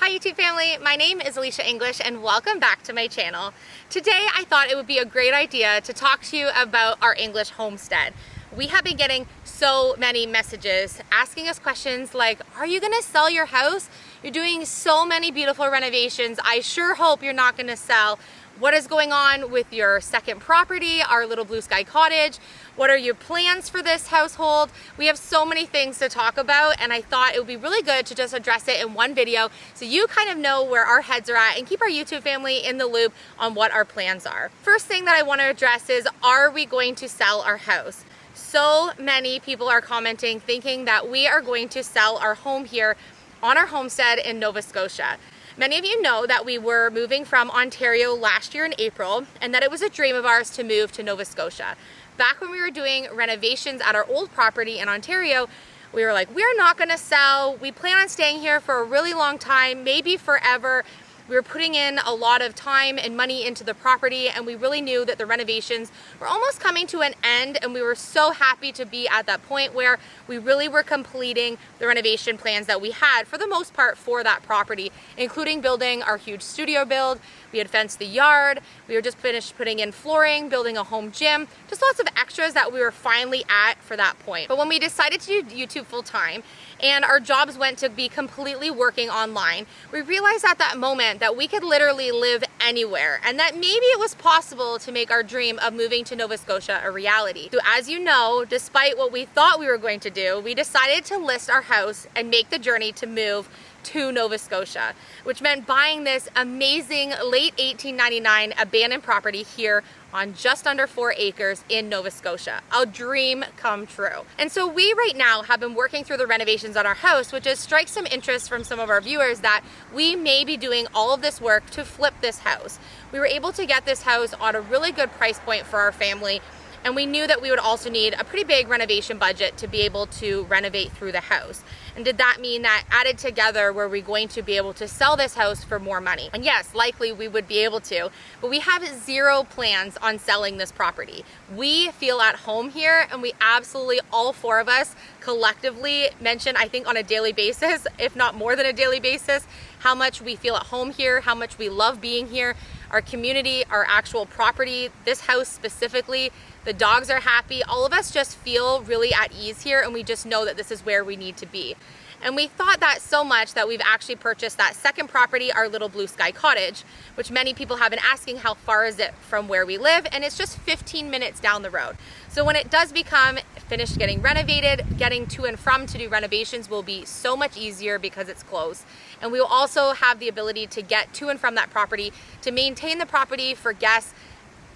Hi YouTube family, my name is Elysia English and welcome back to my channel. Today I thought it would be a great idea to talk to you about our English homestead. We have been getting so many messages asking us questions like, are you gonna sell your house? You're doing so many beautiful renovations. I sure hope you're not gonna sell. What is going on with your second property, our little blue sky cottage? What are your plans for this household? We have so many things to talk about and I thought it would be really good to just address it in one video so you kind of know where our heads are at and keep our YouTube family in the loop on what our plans are. First thing that I want to address is, are we going to sell our house? So many people are commenting thinking that we are going to sell our home here on our homestead in Nova Scotia. Many of you know that we were moving from Ontario last year in April and that it was a dream of ours to move to Nova Scotia. Back when we were doing renovations at our old property in Ontario, we were like, we're not gonna sell. We plan on staying here for a really long time, maybe forever. We were putting in a lot of time and money into the property and we really knew that the renovations were almost coming to an end, and we were so happy to be at that point where we really were completing the renovation plans that we had for the most part for that property, including building our huge studio build. We had fenced the yard, we were just finished putting in flooring, building a home gym, just lots of extras that we were finally at for that point. But when we decided to do YouTube full time and our jobs went to be completely working online, we realized at that moment that we could literally live anywhere and that maybe it was possible to make our dream of moving to Nova Scotia a reality. So as you know, despite what we thought we were going to do, we decided to list our house and make the journey to move to Nova Scotia, which meant buying this amazing late 1899 abandoned property here on just under 4 acres in Nova Scotia. A dream come true. And so we right now have been working through the renovations on our house, which has struck some interest from some of our viewers that we may be doing all of this work to flip this house. We were able to get this house on a really good price point for our family, and we knew that we would also need a pretty big renovation budget to be able to renovate through the house. And did that mean that added together, were we going to be able to sell this house for more money? And yes, likely we would be able to, but we have zero plans on selling this property. We feel at home here, and we absolutely, all 4 of us collectively mention, I think on a daily basis, if not more than a daily basis, how much we feel at home here, how much we love being here, our community, our actual property, this house specifically. The dogs are happy. All of us just feel really at ease here, and we just know that this is where we need to be. And we thought that so much that we've actually purchased that second property, our little blue sky cottage, which many people have been asking how far is it from where we live, and it's just 15 minutes down the road. So when it does become finished getting renovated, getting to and from to do renovations will be so much easier because it's close. And we will also have the ability to get to and from that property, to maintain the property for guests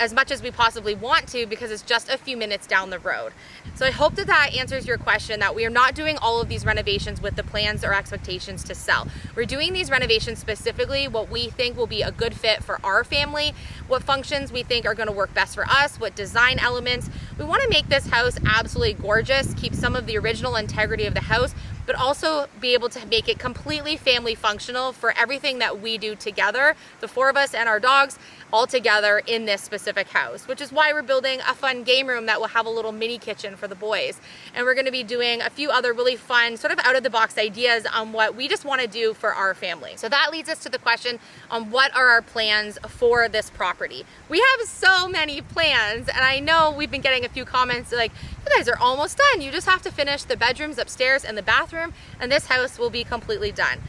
as much as we possibly want to, because it's just a few minutes down the road. So I hope that that answers your question, that we are not doing all of these renovations with the plans or expectations to sell. We're doing these renovations specifically what we think will be a good fit for our family, what functions we think are going to work best for us, what design elements. We want to make this house absolutely gorgeous, keep some of the original integrity of the house, but also be able to make it completely family functional for everything that we do together, the 4 of us and our dogs, all together in this specific house, which is why we're building a fun game room that will have a little mini kitchen for the boys. And we're going to be doing a few other really fun, sort of out of the box ideas on what we just want to do for our family. So that leads us to the question on what are our plans for this property. We have so many plans, and I know we've been getting a few comments like, you guys are almost done. You just have to finish the bedrooms upstairs and the bathroom, and this house will be completely done.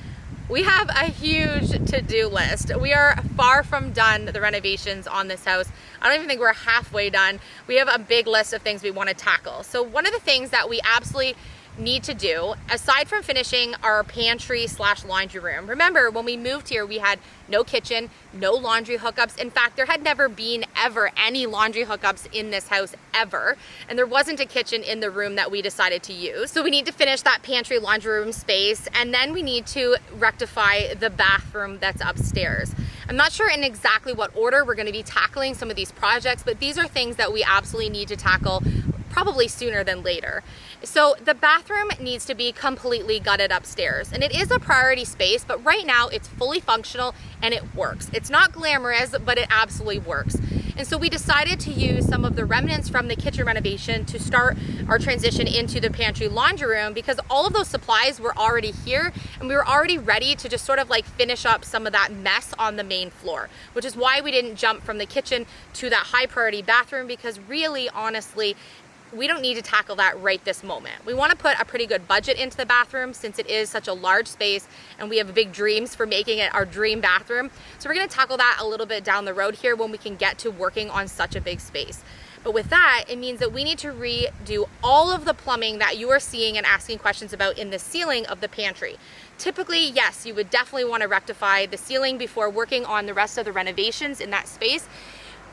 We have a huge to-do list. We are far from done the renovations on this house. I don't even think we're halfway done. We have a big list of things we want to tackle. So one of the things that we absolutely need to do, aside from finishing our pantry / laundry room. Remember, when we moved here, we had no kitchen, no laundry hookups. In fact, there had never been ever any laundry hookups in this house ever. And there wasn't a kitchen in the room that we decided to use. So we need to finish that pantry laundry room space. And then we need to rectify the bathroom that's upstairs. I'm not sure in exactly what order we're going to be tackling some of these projects, but these are things that we absolutely need to tackle probably sooner than later. So the bathroom needs to be completely gutted upstairs, and it is a priority space, but right now it's fully functional and it works. It's not glamorous, but it absolutely works. And so we decided to use some of the remnants from the kitchen renovation to start our transition into the pantry laundry room, because all of those supplies were already here and we were already ready to just sort of like finish up some of that mess on the main floor, which is why we didn't jump from the kitchen to that high priority bathroom, because really, honestly, we don't need to tackle that right this moment. We want to put a pretty good budget into the bathroom since it is such a large space and we have big dreams for making it our dream bathroom. So we're going to tackle that a little bit down the road here when we can get to working on such a big space. But with that, it means that we need to redo all of the plumbing that you are seeing and asking questions about in the ceiling of the pantry. Typically, yes, you would definitely want to rectify the ceiling before working on the rest of the renovations in that space.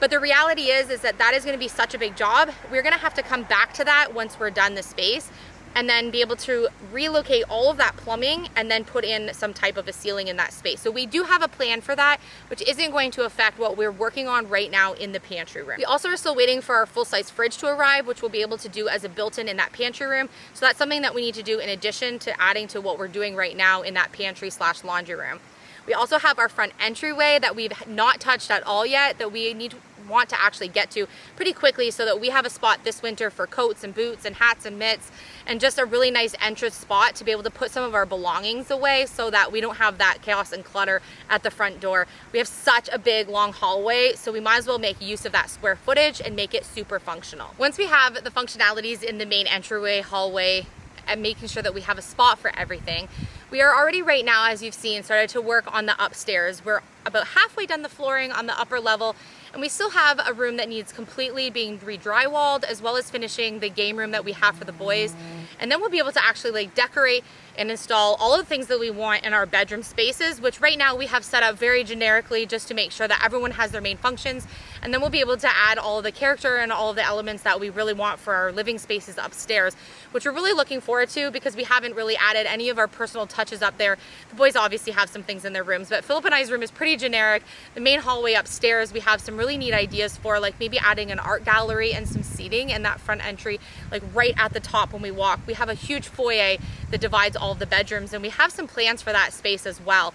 But the reality is that that is going to be such a big job. We're going to have to come back to that once we're done the space and then be able to relocate all of that plumbing and then put in some type of a ceiling in that space. So we do have a plan for that, which isn't going to affect what we're working on right now in the pantry room. We also are still waiting for our full-size fridge to arrive, which we'll be able to do as a built-in in that pantry room. So that's something that we need to do in addition to adding to what we're doing right now in that pantry/laundry room. We also have our front entryway that we've not touched at all yet, that we want to actually get to pretty quickly so that we have a spot this winter for coats and boots and hats and mitts, and just a really nice entrance spot to be able to put some of our belongings away so that we don't have that chaos and clutter at the front door. We have such a big long hallway, so we might as well make use of that square footage and make it super functional. Once we have the functionalities in the main entryway, hallway, and making sure that we have a spot for everything, we are already right now, as you've seen, started to work on the upstairs. We're about halfway done the flooring on the upper level, and we still have a room that needs completely being re-drywalled, as well as finishing the game room that we have for the boys. And then we'll be able to actually like decorate and install all of the things that we want in our bedroom spaces, which right now we have set up very generically just to make sure that everyone has their main functions. And then we'll be able to add all of the character and all of the elements that we really want for our living spaces upstairs, which we're really looking forward to because we haven't really added any of our personal touches up there. The boys obviously have some things in their rooms, but Philip and I's room is pretty generic. The main hallway upstairs, we have some really neat ideas for, like maybe adding an art gallery and some seating in that front entry, like right at the top when we walk. We have a huge foyer that divides all of the bedrooms, and we have some plans for that space as well.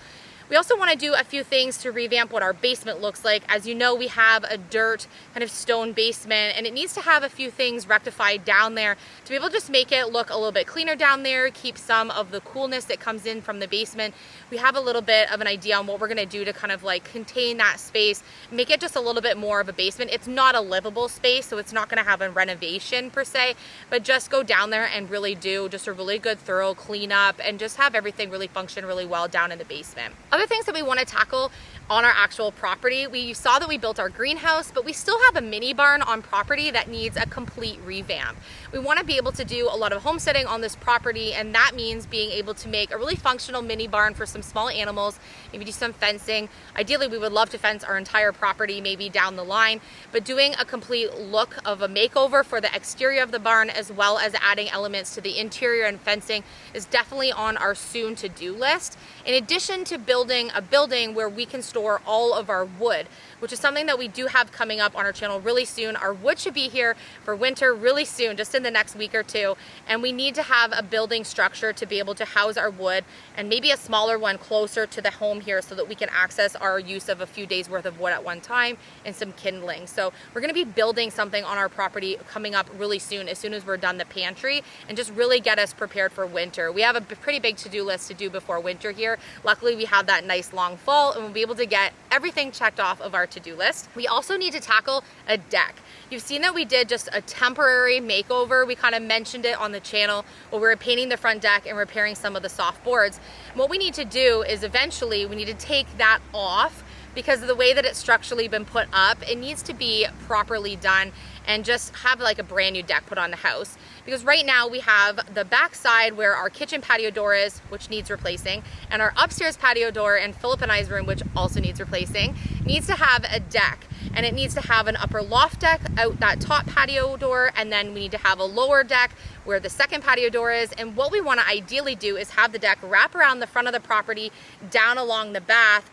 We also want to do a few things to revamp what our basement looks like. As you know, we have a dirt kind of stone basement, and it needs to have a few things rectified down there to be able to just make it look a little bit cleaner down there, keep some of the coolness that comes in from the basement. We have a little bit of an idea on what we're going to do to kind of like contain that space, make it just a little bit more of a basement. It's not a livable space, so it's not going to have a renovation per se, but just go down there and really do just a really good thorough cleanup and just have everything really function really well down in the basement. Other things that we want to tackle on our actual property, we saw that we built our greenhouse, but we still have a mini barn on property that needs a complete revamp. We want to be able to do a lot of homesteading on this property, and that means being able to make a really functional mini barn for some small animals, maybe do some fencing. Ideally, we would love to fence our entire property maybe down the line, but doing a complete look of a makeover for the exterior of the barn as well as adding elements to the interior and fencing is definitely on our soon to-do list. In addition to building a building where we can store all of our wood, which is something that we do have coming up on our channel really soon. Our wood should be here for winter really soon, just in the next week or two, and we need to have a building structure to be able to house our wood, and maybe a smaller one closer to the home here so that we can access our use of a few days worth of wood at one time and some kindling. So we're going to be building something on our property coming up really soon as we're done the pantry, and just really get us prepared for winter. We have a pretty big to-do list to do before winter here. Luckily, we have that nice long fall, and we'll be able to get everything checked off of our to-do list. We also need to tackle a deck. You've seen that we did just a temporary makeover. We kind of mentioned it on the channel where we were painting the front deck and repairing some of the soft boards. And what we need to do is eventually we need to take that off, because of the way that it's structurally been put up, it needs to be properly done and just have like a brand new deck put on the house. Because right now we have the back side where our kitchen patio door is, which needs replacing, and our upstairs patio door in Philip and I's room, which also needs replacing, needs to have a deck. And it needs to have an upper loft deck out that top patio door, and then we need to have a lower deck where the second patio door is. And what we want to ideally do is have the deck wrap around the front of the property, down along the back,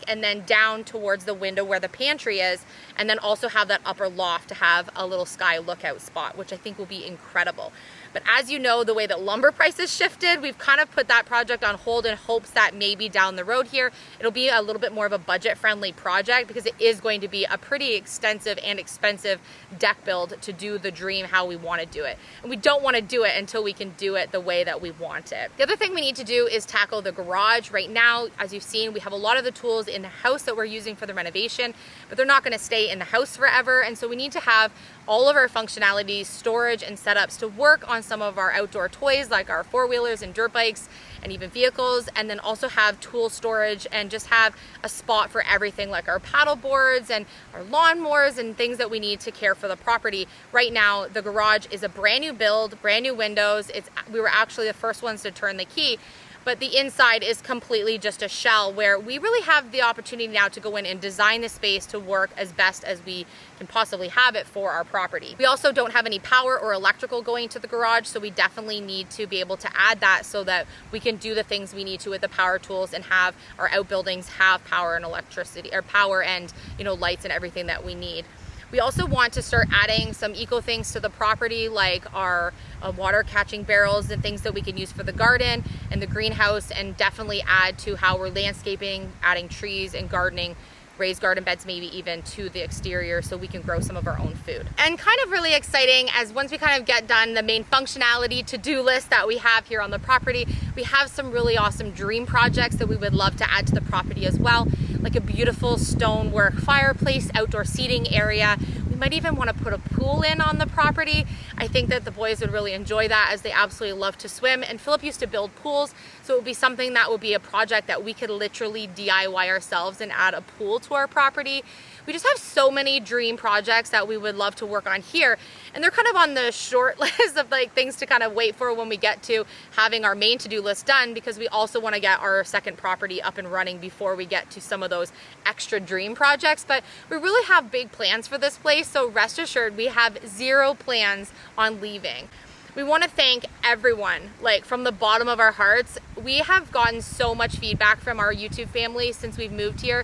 and then down towards the window where the pantry is, and then also have that upper loft to have a little sky lookout spot, which I think will be incredible. But as you know, the way that lumber prices shifted, we've kind of put that project on hold in hopes that maybe down the road here, it'll be a little bit more of a budget-friendly project, because it is going to be a pretty extensive and expensive deck build to do the dream how we want to do it. And we don't want to do it until we can do it the way that we want it. The other thing we need to do is tackle the garage. Right now, as you've seen, we have a lot of the tools in the house that we're using for the renovation, but they're not going to stay in the house forever. And so we need to have all of our functionalities, storage, and setups to work on some of our outdoor toys like our four-wheelers and dirt bikes and even vehicles, and then also have tool storage and just have a spot for everything like our paddle boards and our lawnmowers and things that we need to care for the property. Right now, the garage is a brand new build, brand new windows. We were actually the first ones to turn the key, but the inside is completely just a shell, where we really have the opportunity now to go in and design the space to work as best as we can possibly have it for our property. We also don't have any power or electrical going to the garage, so we definitely need to be able to add that so that we can do the things we need to with the power tools and have our outbuildings have power and electricity, or power and, you know, lights and everything that we need. We also want to start adding some eco things to the property, like our water catching barrels and things that we can use for the garden and the greenhouse, and definitely add to how we're landscaping, adding trees and gardening, raised garden beds maybe even to the exterior, so we can grow some of our own food. And kind of really exciting, as once we kind of get done the main functionality to-do list that we have here on the property, we have some really awesome dream projects that we would love to add to the property as well, like a beautiful stonework fireplace, outdoor seating area. We might even want to put a pool in on the property. I think that the boys would really enjoy that, as they absolutely love to swim, and Philip used to build pools, so it would be something that would be a project that we could literally DIY ourselves and add a pool to our property. We just have so many dream projects that we would love to work on here, and they're kind of on the short list of like things to kind of wait for when we get to having our main to-do list done, because we also want to get our second property up and running before we get to some of those extra dream projects. But we really have big plans for this place, so rest assured we have zero plans on leaving. We want to thank everyone, like from the bottom of our hearts. We have gotten so much feedback from our YouTube family since we've moved here.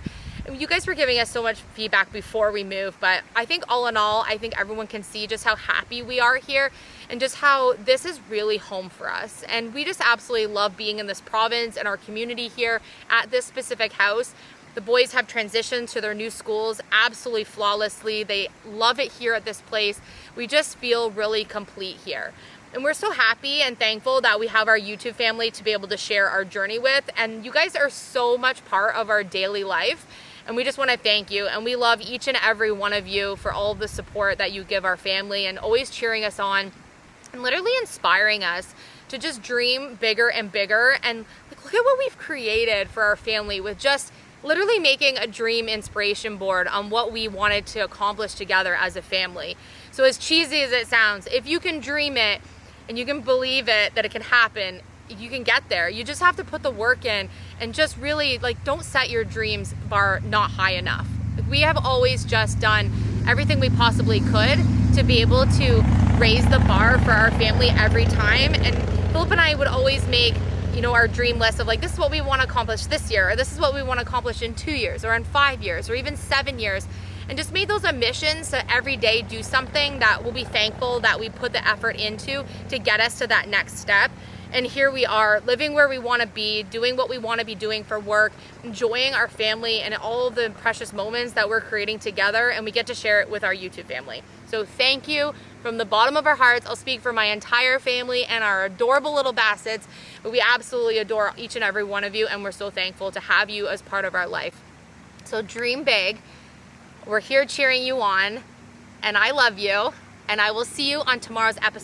You guys were giving us so much feedback before we moved, but I think all in all, I think everyone can see just how happy we are here and just how this is really home for us. And we just absolutely love being in this province and our community here at this specific house. The boys have transitioned to their new schools absolutely flawlessly. They love it here at this place. We just feel really complete here. And we're so happy and thankful that we have our YouTube family to be able to share our journey with. And you guys are so much part of our daily life. And we just want to thank you. And we love each and every one of you for all of the support that you give our family and always cheering us on and literally inspiring us to just dream bigger and bigger. And look at what we've created for our family with just literally making a dream inspiration board on what we wanted to accomplish together as a family. So as cheesy as it sounds, if you can dream it and you can believe it, that it can happen, you can get there. You just have to put the work in and just really don't set your dreams bar not high enough. We have always just done everything we possibly could to be able to raise the bar for our family every time. And Philip and I would always make, our dream list of this is what we want to accomplish this year, or this is what we want to accomplish in 2 years, or in 5 years, or even 7 years. And just made those missions to every day do something that we'll be thankful that we put the effort into to get us to that next step. And here we are, living where we want to be, doing what we want to be doing for work, enjoying our family and all of the precious moments that we're creating together, and we get to share it with our YouTube family. So thank you from the bottom of our hearts. I'll speak for my entire family and our adorable little Bassets, but we absolutely adore each and every one of you, and we're so thankful to have you as part of our life. So dream big. We're here cheering you on, and I love you, and I will see you on tomorrow's episode.